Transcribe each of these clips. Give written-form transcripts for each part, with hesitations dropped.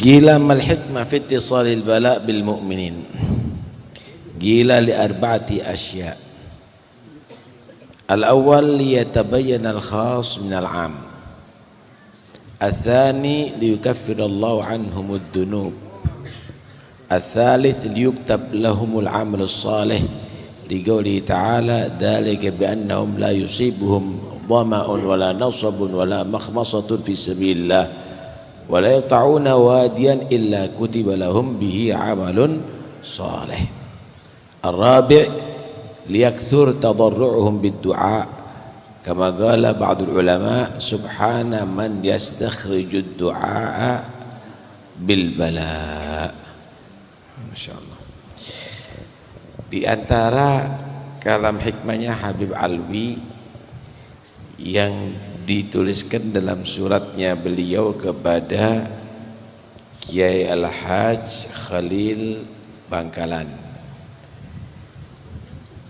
Gila mal hikmah fi ittisalil bala bil mu'minin. Gila li arba'ati asya. Al-awwal liyatabayyana al-khas min al-'am. Al-thani liyukaffira Allahu 'anhum ad-dunub. Al-thalith liyuktab lahum al-'amal as-salih. Liqoulihi ta'ala dzalika bi annahum la yusibuhum dhama'un wala nasabun wala makhmasatun fi sabilillah. ولا يقطعون واديا إلا كتب لهم به عمل صالح. الرابع ليكثر تضرعهم بالدعاء كما قال بعض العلماء سبحان من يستخرج الدعاء بالبلاء. Masya Allah. Di antara kalam hikmahnya Habib Alwi yang dituliskan dalam suratnya beliau kepada Kiai Al-Hajj Khalil Bangkalan.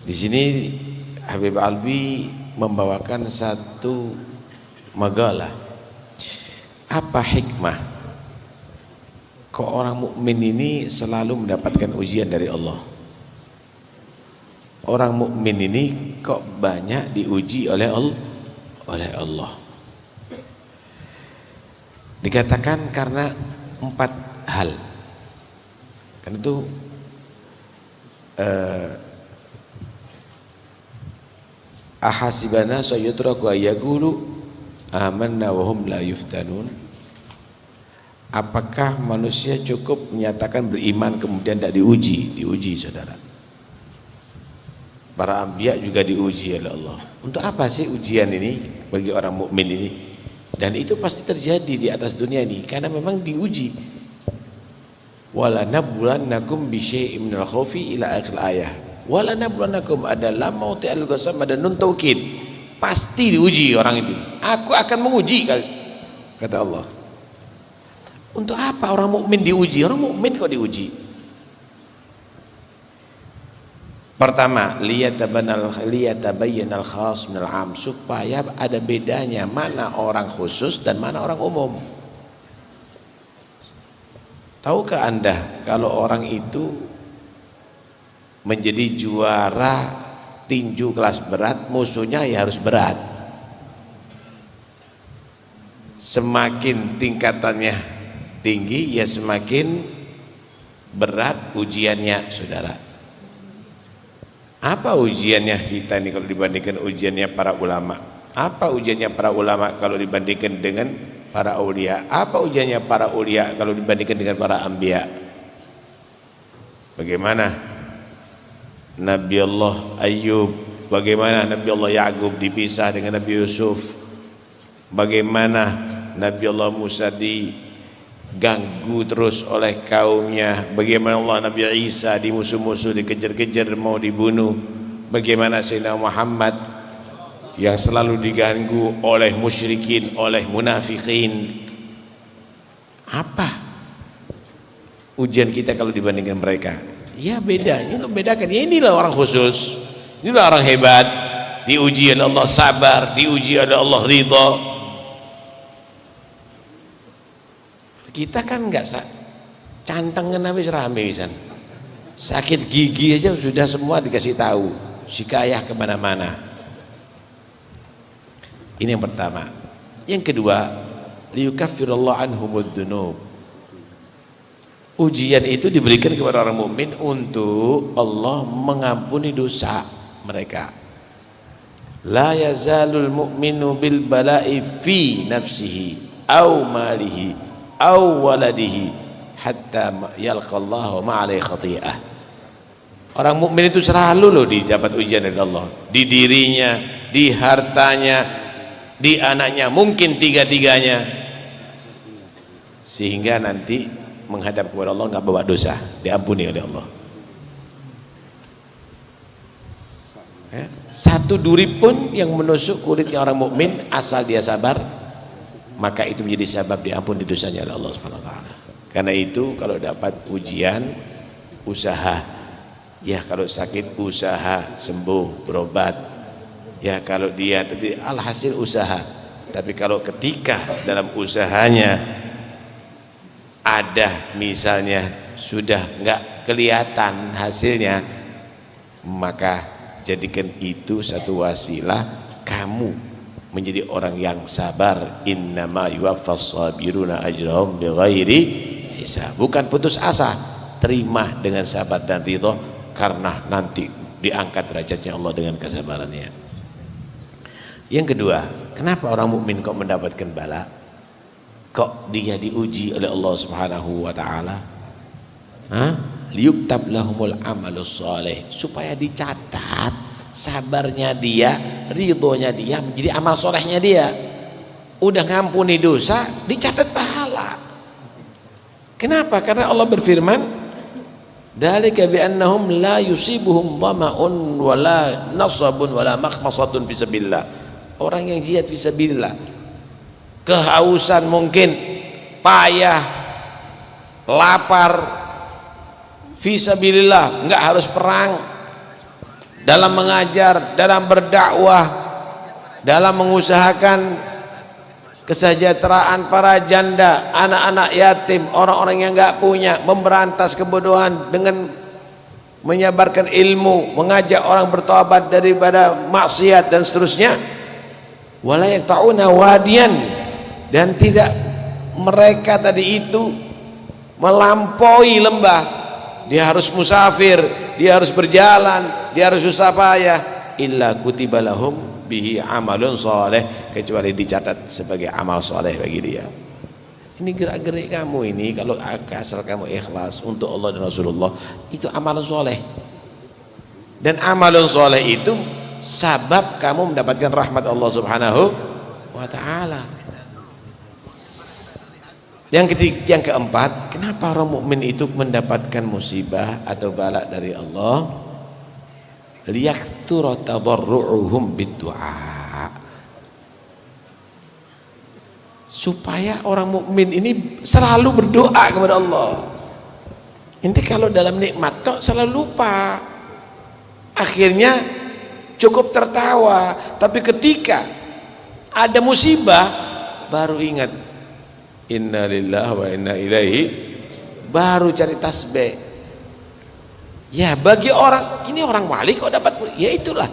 Di sini Habib Alwi membawakan satu makalah. Apa hikmah kok orang mukmin ini selalu mendapatkan ujian dari Allah? Orang mukmin ini kok banyak diuji oleh Allah. Dikatakan karena 4 hal. Kan itu ahasibana sayutraku ayyaqulu amanna wa hum la yuftanun. Apakah manusia cukup menyatakan beriman kemudian tidak diuji saudara? Para anbiya juga diuji oleh Allah. Untuk apa sih ujian ini bagi orang mukmin ini? Dan itu pasti terjadi di atas dunia ini karena memang diuji. Wala nabluwannakum bisyai'in minal khaufi ila akhir ayah. Wala nabluwannakum ada lam mauti al-qasam ada nun taukid. Pasti diuji orang itu. Aku akan menguji kata Allah. Untuk apa orang mukmin diuji? Orang mukmin kok diuji? Pertama, liyatabayyana al-khas min al-'am, supaya ada bedanya mana orang khusus dan mana orang umum. Tahukah Anda kalau orang itu menjadi juara tinju kelas berat, musuhnya ya harus berat. Semakin tingkatannya tinggi ya semakin berat ujiannya, saudara. Apa ujiannya kita ini kalau dibandingkan ujiannya para ulama? Apa ujiannya para ulama kalau dibandingkan dengan para aulia? Apa ujiannya para aulia kalau dibandingkan dengan para anbiya? Bagaimana Nabi Allah Ayyub, bagaimana Nabi Allah Ya'qub dipisah dengan Nabi Yusuf, bagaimana Nabi Allah Musa diganggu terus oleh kaumnya, bagaimana Allah Nabi Isa dimusuh-musuh, dikejar-kejar mau dibunuh, bagaimana Sayyidina Muhammad yang selalu diganggu oleh musyrikin, oleh munafikin. Apa ujian kita kalau dibandingkan mereka? Ya beda, ini untuk bedakan. Ya, inilah orang khusus, inilah orang hebat, diuji oleh Allah sabar, diuji oleh Allah ridha. Kita kan enggak canteng habis rame misalnya. Sakit gigi aja sudah semua dikasih tahu, sikayah kemana-mana. Ini yang pertama. Yang kedua, liyukaffirallahu anhumud dzunub. Ujian itu diberikan kepada orang mukmin untuk Allah mengampuni dosa mereka. La yazalul mu'minu bil bala'i fi nafsihi au malihi au waladihi hatta yalqallahu ma'alai khati'ah. Orang mukmin itu selalu loh didapat ujian dari Allah, di dirinya, di hartanya, di anaknya, mungkin tiga-tiganya, sehingga nanti menghadap kepada Allah nggak bawa dosa, diampuni oleh Allah. Satu duri pun yang menusuk kulitnya orang mukmin asal dia sabar, maka itu menjadi sebab diampuni dosanya oleh Allah Subhanahu wa taala. Karena itu kalau dapat ujian, usaha. Ya kalau sakit usaha sembuh, berobat. Ya kalau dia tadi alhasil usaha. Tapi kalau ketika dalam usahanya ada misalnya sudah nggak kelihatan hasilnya, maka jadikan itu satu wasilah kamu menjadi orang yang sabar. Innama yuwaffas sabiruna ajrahum bighairi hisab. Bukan putus asa, terima dengan sabar dan ridho, karena nanti diangkat derajatnya Allah dengan kesabarannya. Yang kedua, kenapa orang mukmin kok mendapatkan bala? Kok dia diuji oleh Allah Subhanahu wa taala? Liyuktab lahumul amalus soleh, supaya dicatat sabarnya dia, ridhonya dia menjadi amal solehnya dia. Udah ngampuni dosa, dicatat pahala. Kenapa? Karena Allah berfirman, dzalika bi annahum la yusibuhum dhama'un wala nasabun wala makhmasatun fisabilillah. Orang yang jihad fisabilillah, kehausan mungkin, payah, lapar fisabilillah, enggak harus perang, dalam mengajar, dalam berdakwah, dalam mengusahakan kesejahteraan para janda, anak-anak yatim, orang-orang yang enggak punya, memberantas kebodohan dengan menyebarkan ilmu, mengajak orang bertobat daripada maksiat dan seterusnya. Wala yaqta'una wadiyan, dan tidak mereka tadi itu melampaui lembah. Dia harus musafir, dia harus berjalan, dia harus susah payah. Illa kutiba lahum bihi amalun soleh, kecuali dicatat sebagai amal soleh bagi dia. Ini gerak-gerik kamu ini, kalau asal kamu ikhlas untuk Allah dan Rasulullah, itu amalun soleh. Dan amalun soleh itu sabab kamu mendapatkan rahmat Allah Subhanahu wa ta'ala. Yang keempat, kenapa orang mukmin itu mendapatkan musibah atau bala dari Allah? Liyakthura tadarru'uhum bid-du'a, supaya orang mukmin ini selalu berdoa kepada Allah. Nanti kalau dalam nikmat tok selalu lupa, akhirnya cukup tertawa, tapi ketika ada musibah baru ingat inna lillahi wa inna ilaihi, baru cari tasbih. Ya, bagi orang ini orang wali kok dapat, ya itulah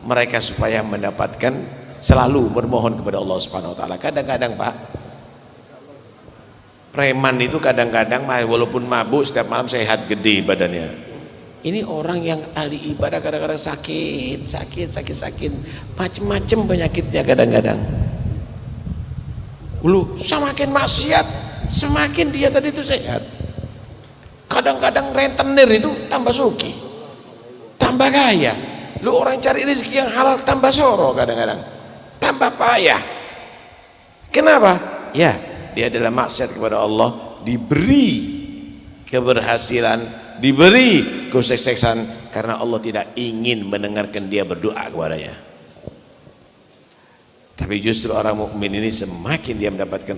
mereka supaya mendapatkan, selalu bermohon kepada Allah Subhanahu wa taala. Kadang-kadang Pak, preman itu kadang-kadang walaupun mabuk setiap malam sehat gede badannya. Ini orang yang ahli ibadah kadang-kadang sakit, macam-macam penyakitnya kadang-kadang. Semakin maksiat, semakin dia tadi itu sehat. Kadang-kadang rentenir itu tambah suki, tambah kaya. Orang cari rezeki yang halal tambah soro, kadang-kadang tambah payah. Kenapa? Ya, dia adalah maksiat kepada Allah, diberi keberhasilan, diberi kesuksesan karena Allah tidak ingin mendengarkan dia berdoa kepadanya. Tapi justru orang mukmin ini semakin dia mendapatkan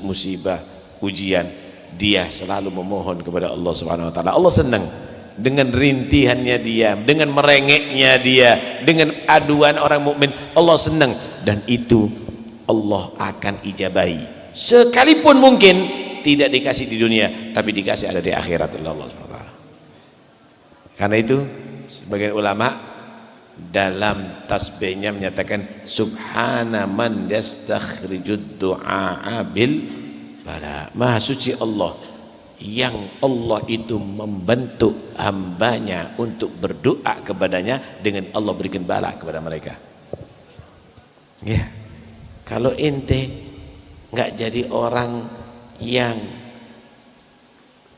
musibah, ujian, dia selalu memohon kepada Allah Subhanahu wa taala. Allah senang dengan rintihannya dia, dengan merengeknya dia, dengan aduan orang mukmin. Allah senang, dan itu Allah akan ijabahi. Sekalipun mungkin tidak dikasih di dunia, tapi dikasih ada di akhirat oleh Allah Subhanahu wa taala. Karena itu sebagian ulama dalam tasbihnya menyatakan subhana man yastakhrijud du'a bil bala. Maha suci Allah yang Allah itu membentuk hambanya untuk berdoa kepadanya dengan Allah berikan bala kepada mereka. Ya, kalau ente nggak jadi orang yang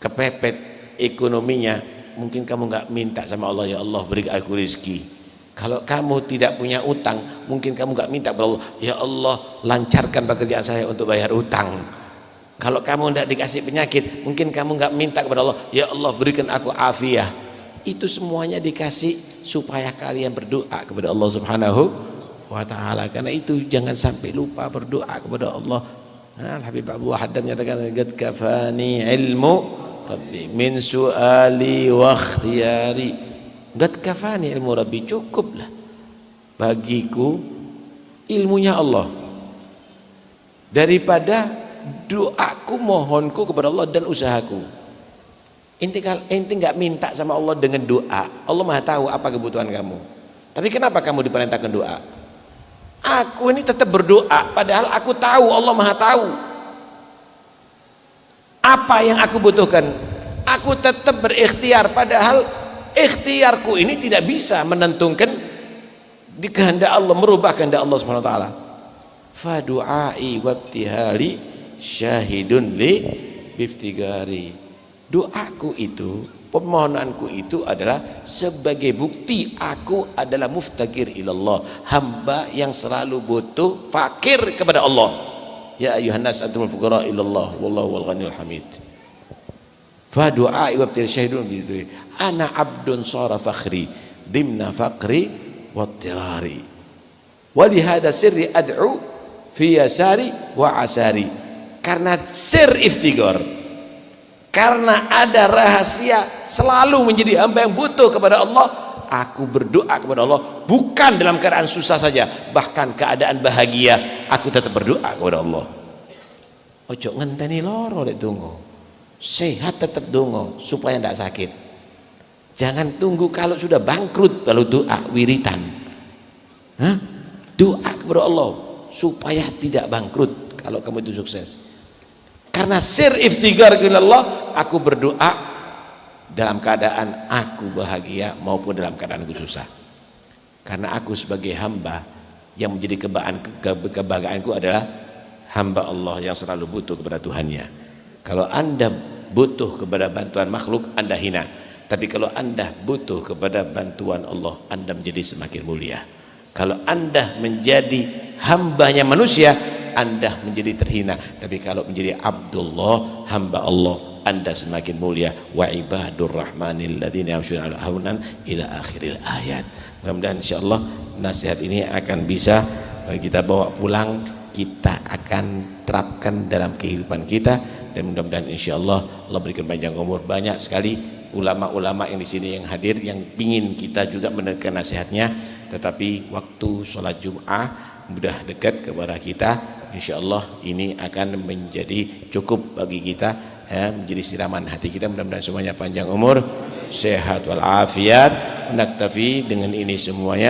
kepepet ekonominya, mungkin kamu nggak minta sama Allah, ya Allah beri aku rezeki. Kalau kamu tidak punya utang, mungkin kamu nggak minta kepada Allah, ya Allah lancarkan pekerjaan saya untuk bayar utang. Kalau kamu tidak dikasih penyakit, mungkin kamu nggak minta kepada Allah, ya Allah berikan aku afiah. Itu semuanya dikasih supaya kalian berdoa kepada Allah Subhanahu wa taala. Karena itu jangan sampai lupa berdoa kepada Allah. Habib Abdullah Haddad menyatakan, qad kafani ilmu Rabbi min su'ali wa ikhtiyari. Qad kafani ilmu Rabbi, cukuplah bagiku ilmunya Allah daripada doaku, mohonku kepada Allah dan usahaku. Inti nggak minta sama Allah dengan doa. Allah Maha tahu apa kebutuhan kamu. Tapi kenapa kamu diperintahkan doa? Aku ini tetap berdoa, padahal aku tahu Allah Maha tahu apa yang aku butuhkan. Aku tetap berikhtiar, padahal ikhtiarku ini tidak bisa menentukan di kehendak Allah, merubah kehendak Allah Subhanahu wa taala. Fa du'ai wabtihali syahidun li biftigari. Doaku itu, permohonanku itu adalah sebagai bukti aku adalah muftaqir ilallah, hamba yang selalu butuh, fakir kepada Allah. Ya ayuhan nas antumul fuqara ilallah wallahu wal ghaniyul hamid. Fa du'ai wabtihali syahidun li ana abdun sara fakhri dimna faqri wattirari wa li hadha sirri ad'u fi yasari wa asari. Karena sir iftigar, karena ada rahasia selalu menjadi hamba yang butuh kepada Allah, aku berdoa kepada Allah bukan dalam keadaan susah saja, bahkan keadaan bahagia aku tetap berdoa kepada Allah. Ojo ngenteni loro lek donga, sehat tetap donga supaya tidak sakit. Jangan tunggu kalau sudah bangkrut baru doa wiritan. Doa kepada Allah supaya tidak bangkrut kalau kamu itu sukses. Karena sir iftigar kepada aku berdoa dalam keadaan aku bahagia maupun dalam keadaan aku susah. Karena aku sebagai hamba yang menjadi kebanggaanku adalah hamba Allah yang selalu butuh kepada Tuhannya. Kalau Anda butuh kepada bantuan makhluk, Anda hina. Tapi kalau Anda butuh kepada bantuan Allah, Anda menjadi semakin mulia. Kalau Anda menjadi hambanya manusia, Anda menjadi terhina. Tapi kalau menjadi Abdullah, hamba Allah, Anda semakin mulia. Wa ibadur rahmanil ladzina yamshuna 'ala haunan ila akhiril ayat. Mudah-mudahan insyaallah nasihat ini akan bisa kita bawa pulang, kita akan terapkan dalam kehidupan kita, dan mudah-mudahan insyaallah Allah berikan panjang umur. Banyak sekali ulama-ulama yang di sini yang hadir yang ingin kita juga mendengarkan nasihatnya, tetapi waktu sholat Jum'ah mudah dekat kepada kita. Insyaallah ini akan menjadi cukup bagi kita, ya, menjadi siraman hati kita. Mudah-mudahan semuanya panjang umur, sehat walafiat. Naktafi dengan ini semuanya.